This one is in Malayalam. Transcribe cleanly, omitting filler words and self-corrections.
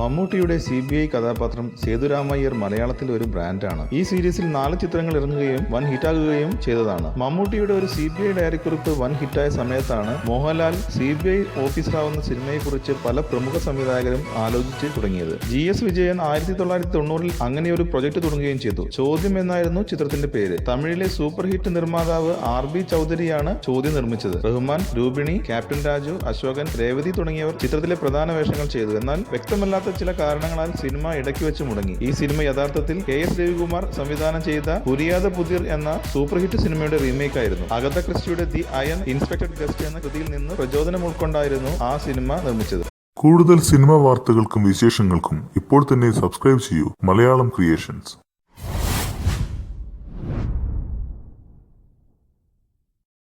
മമ്മൂട്ടിയുടെ CBI കഥാപാത്രം സേതുരാമയ്യർ മലയാളത്തിലെ ഒരു ബ്രാൻഡാണ്. ഈ സീരീസിൽ 4 ചിത്രങ്ങൾ ഇറങ്ങുകയും വൻ ഹിറ്റാകുകയും ചെയ്തതാണ്. മമ്മൂട്ടിയുടെ ഒരു CBI ഡയറിക്കുറിപ്പ് വൻ ഹിറ്റായ സമയത്താണ് മോഹൻലാൽ CBI ഓഫീസറാവുന്ന സിനിമയെക്കുറിച്ച് പല പ്രമുഖ സംവിധായകരും ആലോചിച്ച് തുടങ്ങിയത്. GS വിജയൻ 1990-ൽ അങ്ങനെ ഒരു പ്രൊജക്ട് തുടങ്ങുകയും ചെയ്തു. ചോദ്യം എന്നായിരുന്നു ചിത്രത്തിന്റെ പേര്. തമിഴിലെ സൂപ്പർ ഹിറ്റ് നിർമ്മാതാവ് RB ചൗധരിയാണ് ചോദ്യം നിർമ്മിച്ചത്. റഹ്മാൻ, രൂപിണി, ക്യാപ്റ്റൻ രാജു, അശോകൻ, രേവതി തുടങ്ങിയവർ ചിത്രത്തിലെ പ്രധാന വേഷങ്ങൾ ചെയ്തു. എന്നാൽ വ്യക്തമല്ലാത്ത ചില കാരണങ്ങളാൽ സിനിമ ഇടയ്ക്ക് വെച്ച് മുടങ്ങി. ഈ സിനിമ യഥാർത്ഥത്തിൽ KS രവികുമാർ സംവിധാനം ചെയ്ത പുരിയാത പുതിർ എന്ന സൂപ്പർ ഹിറ്റ് സിനിമയുടെ റീമേക്ക് ആയിരുന്നു. അഗത ക്രിസ്റ്റിയുടെ ദി അയൺ ഇൻസ്പെക്ടർ ഗസ്റ്റ് എന്ന കൃതിയിൽ നിന്ന് പ്രചോദനം ഉൾക്കൊണ്ടായിരുന്നു ആ സിനിമ നിർമ്മിച്ചത്. കൂടുതൽ സിനിമാ വാർത്തകൾക്കും വിശേഷങ്ങൾക്കും ഇപ്പോൾ തന്നെ സബ്സ്ക്രൈബ് ചെയ്യൂ മലയാളം ക്രിയേഷൻസ്.